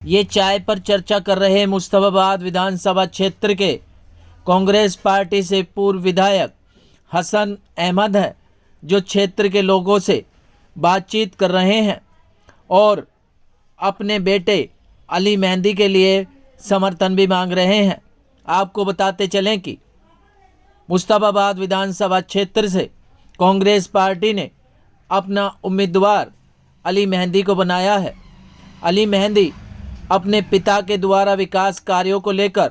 ये चाय पर चर्चा कर रहे मुस्तफाबाद विधानसभा क्षेत्र के कांग्रेस पार्टी से पूर्व विधायक हसन अहमद हैं, जो क्षेत्र के लोगों से बातचीत कर रहे हैं और अपने बेटे अली मेहंदी के लिए समर्थन भी मांग रहे हैं। आपको बताते चलें कि मुस्तफाबाद विधानसभा क्षेत्र से कांग्रेस पार्टी ने अपना उम्मीदवार अली मेहंदी को बनाया है। अली मेहंदी अपने पिता के द्वारा विकास कार्यों को लेकर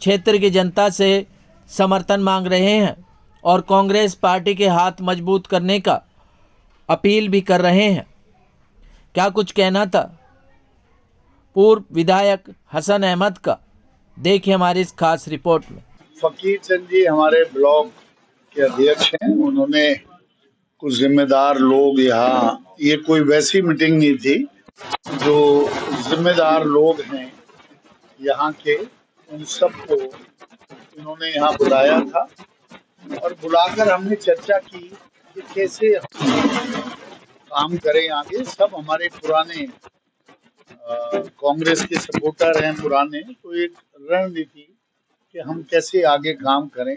क्षेत्र की जनता से समर्थन मांग रहे हैं और कांग्रेस पार्टी के हाथ मजबूत करने का अपील भी कर रहे हैं। क्या कुछ कहना था पूर्व विधायक हसन अहमद का, देखिए हमारी इस खास रिपोर्ट में। फकीर चंद जी हमारे ब्लॉक के अध्यक्ष हैं। उन्होंने कुछ जिम्मेदार लोग यहाँ, ये कोई वैसी मीटिंग नहीं थी, जो जिम्मेदार लोग हैं यहाँ के उन सबको उन्होंने यहाँ बुलाया था और बुलाकर हमने चर्चा की कि कैसे काम करें आगे। सब हमारे पुराने कांग्रेस के सपोर्टर हैं पुराने, तो एक रणनीति कि हम कैसे आगे काम करें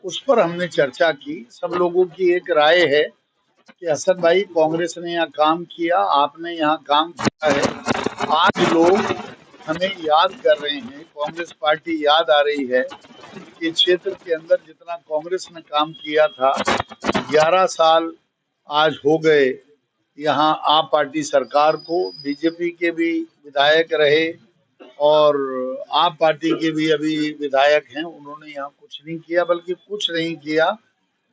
उस पर हमने चर्चा की। सब लोगों की एक राय है कि हसन भाई, कांग्रेस ने यहाँ काम किया, आपने यहाँ काम किया है, आज लोग हमें याद कर रहे हैं, कांग्रेस पार्टी याद आ रही है कि क्षेत्र के अंदर जितना कांग्रेस ने काम किया था, 11 साल आज हो गए यहाँ आप पार्टी सरकार को। बीजेपी के भी विधायक रहे और आप पार्टी के भी अभी विधायक हैं, उन्होंने यहाँ कुछ नहीं किया, बल्कि कुछ नहीं किया,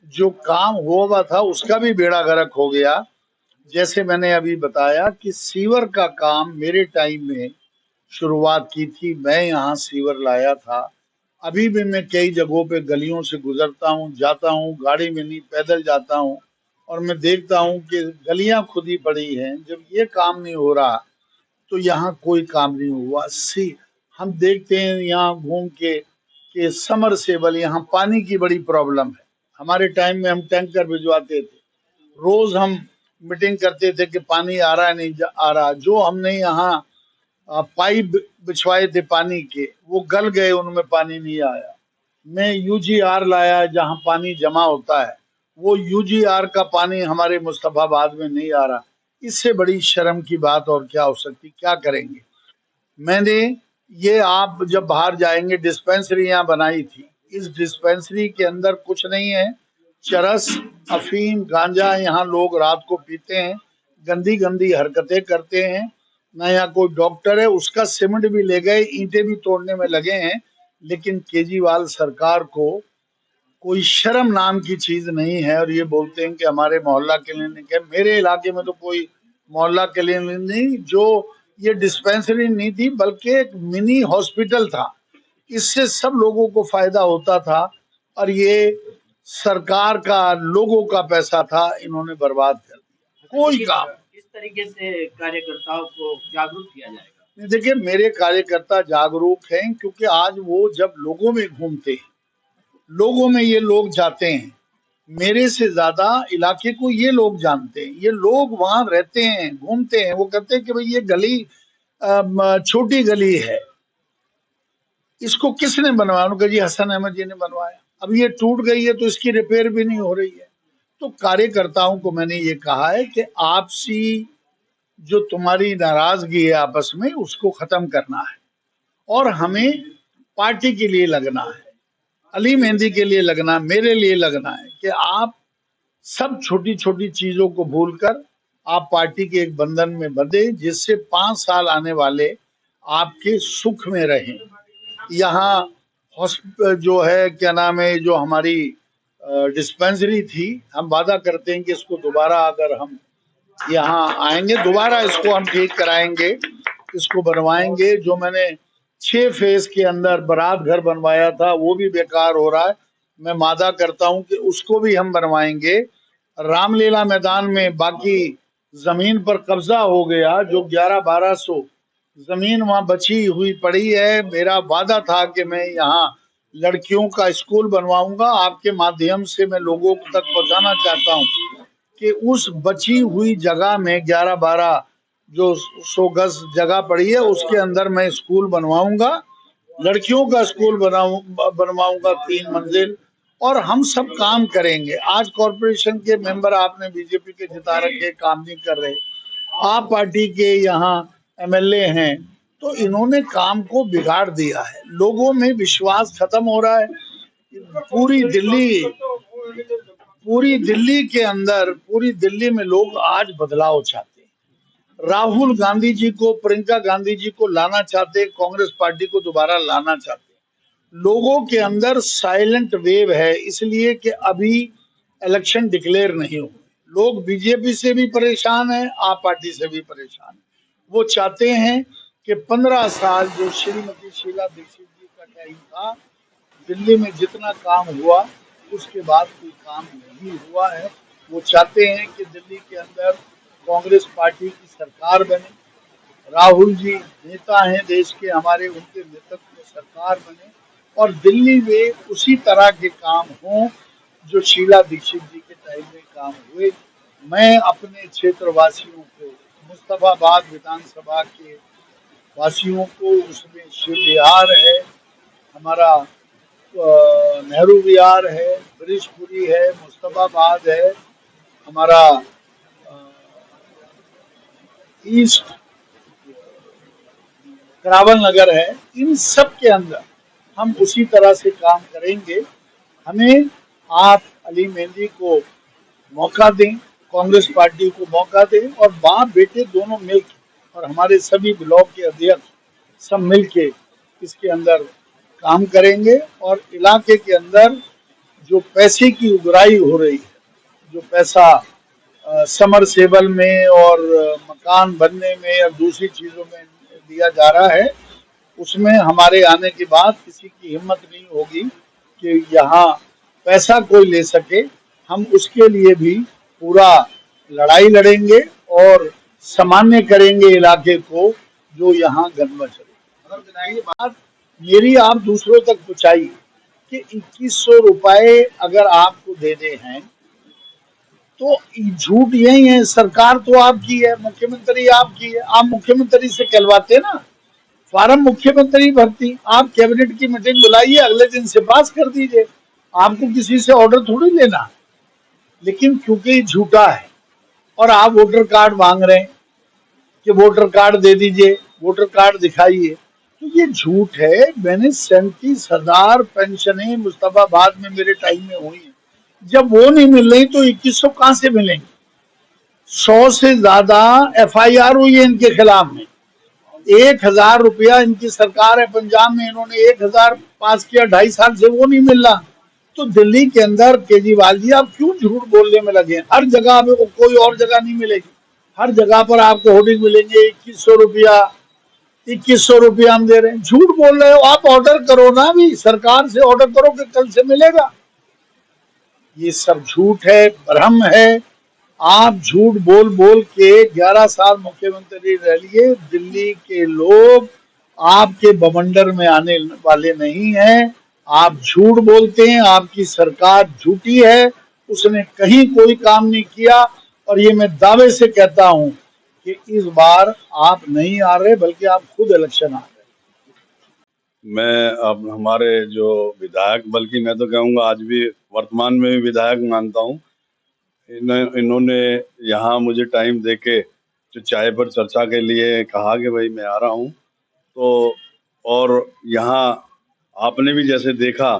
जो काम हुआ था उसका भी बेड़ा गर्क हो गया। जैसे मैंने अभी बताया कि सीवर का काम मेरे टाइम में शुरुआत की थी, मैं यहाँ सीवर लाया था। अभी भी मैं कई जगहों पे गलियों से गुजरता हूँ, जाता हूँ, गाड़ी में नहीं पैदल जाता हूँ और मैं देखता हूँ कि गलियां खुदी पड़ी हैं। जब ये काम नहीं हो रहा तो यहाँ कोई काम नहीं हुआ। हम देखते हैं यहाँ घूम के कि समरसेबल, यहाँ पानी की बड़ी प्रॉब्लम है। हमारे टाइम में हम टैंकर भिजवाते थे, रोज हम मीटिंग करते थे कि पानी आ रहा है नहीं आ रहा। जो हमने यहाँ पाइप बिछवाए थे पानी के, वो गल गए, उनमें पानी नहीं आया। मैं यूजीआर लाया जहाँ पानी जमा होता है, वो यूजीआर का पानी हमारे मुस्तफाबाद में नहीं आ रहा। इससे बड़ी शर्म की बात और क्या हो सकती, क्या करेंगे। मैंने ये, आप जब बाहर जाएंगे, डिस्पेंसरी यहाँ बनाई थी, इस डिस्पेंसरी के अंदर कुछ नहीं है, चरस, अफीम, गांजा यहाँ लोग रात को पीते हैं, गंदी गंदी हरकतें करते हैं। ना यहाँ कोई डॉक्टर है, उसका सीमेंट भी ले गए, ईंटें भी तोड़ने में लगे हैं। लेकिन केजरीवाल सरकार को कोई शर्म नाम की चीज नहीं है और ये बोलते हैं कि हमारे मोहल्ला क्लिनिक है। मेरे इलाके में तो कोई मोहल्ला क्लिनिक नहीं, जो ये डिस्पेंसरी नहीं थी बल्कि एक मिनी हॉस्पिटल था। इससे सब लोगों को फायदा होता था और ये सरकार का, लोगों का पैसा था, इन्होंने बर्बाद कर दिया। कोई काम। किस तरीके से कार्यकर्ताओं को जागरूक किया जाएगा? देखिए, मेरे कार्यकर्ता जागरूक हैं क्योंकि आज वो जब लोगों में घूमते हैं, लोगों में ये लोग जाते हैं, मेरे से ज्यादा इलाके को ये लोग जानते हैं। ये लोग वहां रहते हैं, घूमते हैं, वो कहते हैं कि भाई ये गली छोटी गली है, इसको किसने बनवाया? उन्होंने कहा जी हसन अहमद जी ने बनवाया। अब ये टूट गई है तो इसकी रिपेयर भी नहीं हो रही है। तो कार्यकर्ताओं को मैंने ये कहा है कि आपसी जो तुम्हारी नाराजगी है आपस में, उसको खत्म करना है और हमें पार्टी के लिए लगना है, अली मेहंदी के लिए लगना, मेरे लिए लगना है कि आप सब छोटी छोटी चीजों को भूलकर आप पार्टी के एक बंधन में बंधे, जिससे 5 साल आने वाले आपके सुख में रहें। यहाँ जो है, क्या नाम है, जो हमारी डिस्पेंसरी थी, हम वादा करते हैं कि इसको दोबारा, अगर हम यहाँ आएंगे दोबारा, इसको हम ठीक कराएंगे, इसको बनवाएंगे। जो मैंने 6 फेज के अंदर बारात घर बनवाया था वो भी बेकार हो रहा है, मैं वादा करता हूं कि उसको भी हम बनवाएंगे। रामलीला मैदान में बाकी जमीन पर कब्जा हो गया, जो 11-1200 जमीन वहां बची हुई पड़ी है। मेरा वादा था कि मैं यहाँ लड़कियों का स्कूल बनवाऊंगा। आपके माध्यम से मैं लोगों तक पहुंचाना चाहता हूँ कि उस बची हुई जगह में 11-12 जो 100 गज जगह पड़ी है उसके अंदर मैं स्कूल बनवाऊंगा, लड़कियों का स्कूल बनवाऊंगा 3 मंजिल, और हम सब काम करेंगे। आज कॉरपोरेशन के मेंबर आपने बीजेपी के जिता रखे, काम नहीं कर रहे। आप पार्टी के यहाँ एमएलए हैं, तो इन्होंने काम को बिगाड़ दिया है। लोगों में विश्वास खत्म हो रहा है। पूरी दिल्ली पूरी दिल्ली में लोग आज बदलाव चाहते हैं। राहुल गांधी जी को, प्रियंका गांधी जी को लाना चाहते हैं, कांग्रेस पार्टी को दोबारा लाना चाहते हैं। लोगों के अंदर साइलेंट वेव है, इसलिए कि अभी इलेक्शन डिक्लेयर नहीं हुए। लोग बीजेपी से भी परेशान हैं, आप पार्टी से भी परेशान हैं। वो चाहते हैं कि 15 साल जो श्रीमती शीला दीक्षित जी का टाइम था, दिल्ली में जितना काम हुआ उसके बाद कोई काम नहीं हुआ है। वो चाहते हैं कि दिल्ली के अंदर कांग्रेस पार्टी की सरकार बने, राहुल जी नेता हैं देश के हमारे, उनके नेतृत्व में सरकार बने और दिल्ली में उसी तरह के काम हों जो शीला दीक्षित जी के टाइम में काम हुए। मैं अपने क्षेत्र वासियों को, मुस्तफाबाद विधानसभा के वासियों को, उसमें शिव विहार है, हमारा नेहरू विहार है, ब्रिजपुरी है, मुस्तफाबाद है, हमारा ईस्ट करावल नगर है, इन सब के अंदर हम उसी तरह से काम करेंगे। हमें आप अली मेहंदी को मौका दें, कांग्रेस पार्टी को मौका दें और बाप बेटे दोनों मिलकर, और हमारे सभी ब्लॉक के अध्यक्ष सब मिलके इसके अंदर काम करेंगे। और इलाके के अंदर जो पैसे की उगराही हो रही है, जो पैसा समरसेबल में और मकान बनने में और दूसरी चीजों में दिया जा रहा है, उसमें हमारे आने के बाद किसी की हिम्मत नहीं होगी कि यहाँ पैसा कोई ले सके। हम उसके लिए भी पूरा लड़ाई लड़ेंगे और सामान्य करेंगे इलाके को जो यहाँ गड़बड़ चले। बात मेरी आप दूसरों तक पहुँचाइए कि 2100 रुपए अगर आपको देने हैं तो झूठ यही है। सरकार तो आपकी है, मुख्यमंत्री आपकी है, आप मुख्यमंत्री से कहलवाते ना, फॉर्म मुख्यमंत्री भरती, आप कैबिनेट की मीटिंग बुलाइए, अगले दिन से पास कर दीजिए, आपको किसी से ऑर्डर थोड़ी लेना। लेकिन क्योंकि झूठा है और आप वोटर कार्ड मांग रहे हैं कि वोटर कार्ड दे दीजिए, वोटर कार्ड दिखाइए, तो ये झूठ है। मैंने 37,000 पेंशनें मुस्तफाबाद में मेरे टाइम में हुई हैं, जब वो नहीं मिल रही तो 2100 कहां से मिलेंगे। 100 से ज्यादा FIR हुई है इनके खिलाफ में। 1000 रुपया इनकी सरकार है पंजाब में, इन्होंने 1000 पास किया, 2.5 साल से वो नहीं मिल रहा। तो दिल्ली के अंदर केजरीवाल जी आप क्यों झूठ बोलने में लगे? हर जगह पे कोई और जगह नहीं मिलेगी, हर जगह पर आपको होर्डिंग मिलेंगे 2100 रुपया, 2100 रुपया हम दे रहे हैं। झूठ बोल रहे हो आप, ऑर्डर करो ना, भी सरकार से ऑर्डर करो कि कल से मिलेगा। ये सब झूठ है, भ्रम है। आप झूठ बोल बोल के 11 साल मुख्यमंत्री रह लिए। दिल्ली के लोग आपके बवंडर में आने वाले नहीं हैं। आप झूठ बोलते हैं, आपकी सरकार झूठी है, उसने कहीं कोई काम नहीं किया। और ये मैं दावे से कहता हूं कि इस बार आप नहीं आ रहे, बल्कि आप खुद इलेक्शन आ रहे। मैं अब हमारे जो विधायक, बल्कि मैं तो कहूँगा आज भी वर्तमान में भी विधायक मानता हूँ, इन्होंने यहाँ मुझे टाइम देके जो चाय पर चर्चा के लिए कहा कि भाई मैं आ रहा हूँ, तो और यहाँ आपने भी जैसे देखा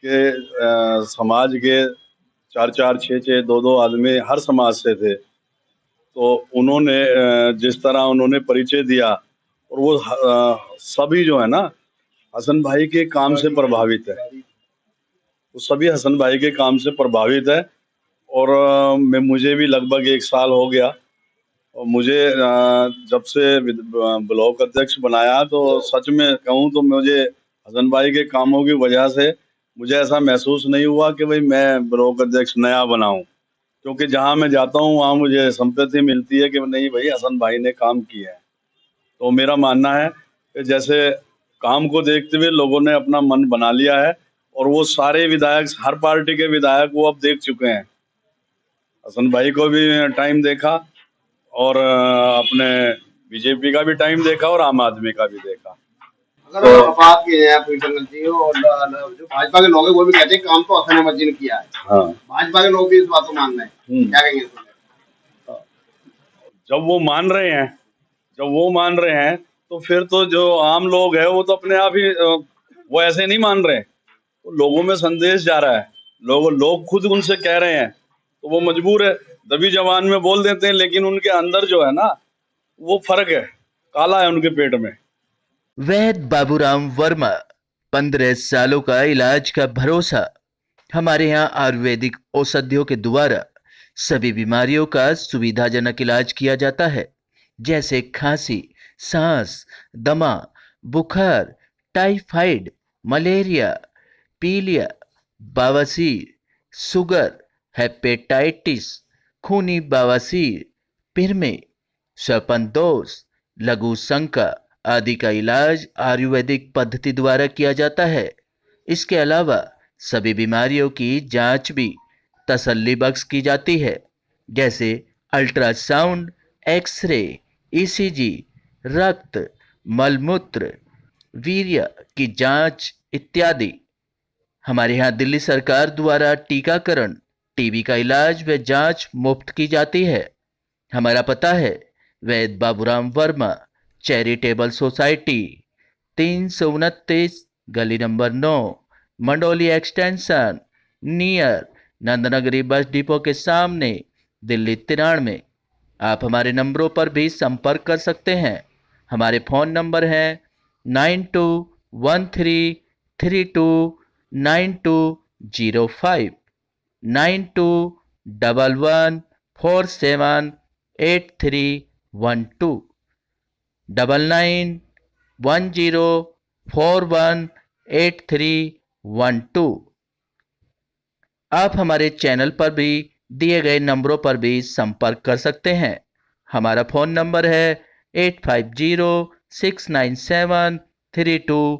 कि समाज के 4-4, 6-6, 2-2 आदमी हर समाज से थे, तो उन्होंने जिस तरह उन्होंने परिचय दिया, और वो सभी जो है ना हसन भाई के काम से प्रभावित है, वो सभी हसन भाई के काम से प्रभावित है। और मुझे भी लगभग 1 साल हो गया, और मुझे जब से ब्लॉक अध्यक्ष बनाया, तो सच में कहूँ तो मुझे हसन भाई के कामों की वजह से मुझे ऐसा महसूस नहीं हुआ कि भाई मैं ब्लॉक अध्यक्ष नया बनाऊं, क्योंकि जहां मैं जाता हूं वहां मुझे संपत्ति मिलती है कि नहीं भाई हसन भाई ने काम किया है। तो मेरा मानना है कि जैसे काम को देखते हुए लोगों ने अपना मन बना लिया है, और वो सारे विधायक, हर पार्टी के विधायक वो अब देख चुके हैं। हसन भाई को भी टाइम देखा, और अपने बीजेपी का भी टाइम देखा और आम आदमी का भी देखा। अगर बात की जाए प्रीतम जी और जो भाजपा के लोग हैं वो भी कहते हैं काम तो हसन अहमद जी ने किया है। हाँ। भाजपा के लोग भी इस बात को मान रहे हैं, क्या कहेंगे इसमें? जब वो मान रहे हैं तो फिर तो जो आम लोग है वो तो अपने आप ही वो ऐसे नहीं मान रहे, तो लोगों में संदेश जा रहा है, लोग खुद उनसे कह रहे हैं, तो वो मजबूर है, दबी जबान में बोल देते हैं, लेकिन उनके अंदर जो है ना वो फर्क है, काला है उनके पेट में। वैद्य बाबूराम वर्मा, 15 सालों का इलाज का भरोसा। हमारे यहाँ आयुर्वेदिक औषधियों के द्वारा सभी बीमारियों का सुविधाजनक इलाज किया जाता है, जैसे खांसी, सांस, दमा, बुखार, टाइफाइड, मलेरिया, पीलिया, बवासीर, शुगर, हेपेटाइटिस, खूनी बवासीर, पिरमे, श्वापनदोष, लघु शंका आदि का इलाज आयुर्वेदिक पद्धति द्वारा किया जाता है। इसके अलावा सभी बीमारियों की जांच भी तसल्ली बख्श की जाती है, जैसे अल्ट्रासाउंड, एक्सरे, ईसीजी, रक्त, मलमूत्र, वीर्य की जांच इत्यादि। हमारे यहाँ दिल्ली सरकार द्वारा टीकाकरण, टीबी का इलाज व जांच मुफ्त की जाती है। हमारा पता है वैद्य बाबूराम वर्मा, चैरिटेबल सोसाइटी, 329 गली number 9, Mandoli extension, near Nand Nagri bus depot के सामने, दिल्ली 93। आप हमारे नंबरों पर भी संपर्क कर सकते हैं। हमारे फ़ोन नंबर हैं 9213329205, 9211478312, 9910418312। आप हमारे चैनल पर भी दिए गए नंबरों पर भी संपर्क कर सकते हैं। हमारा फ़ोन नंबर है 8506973234।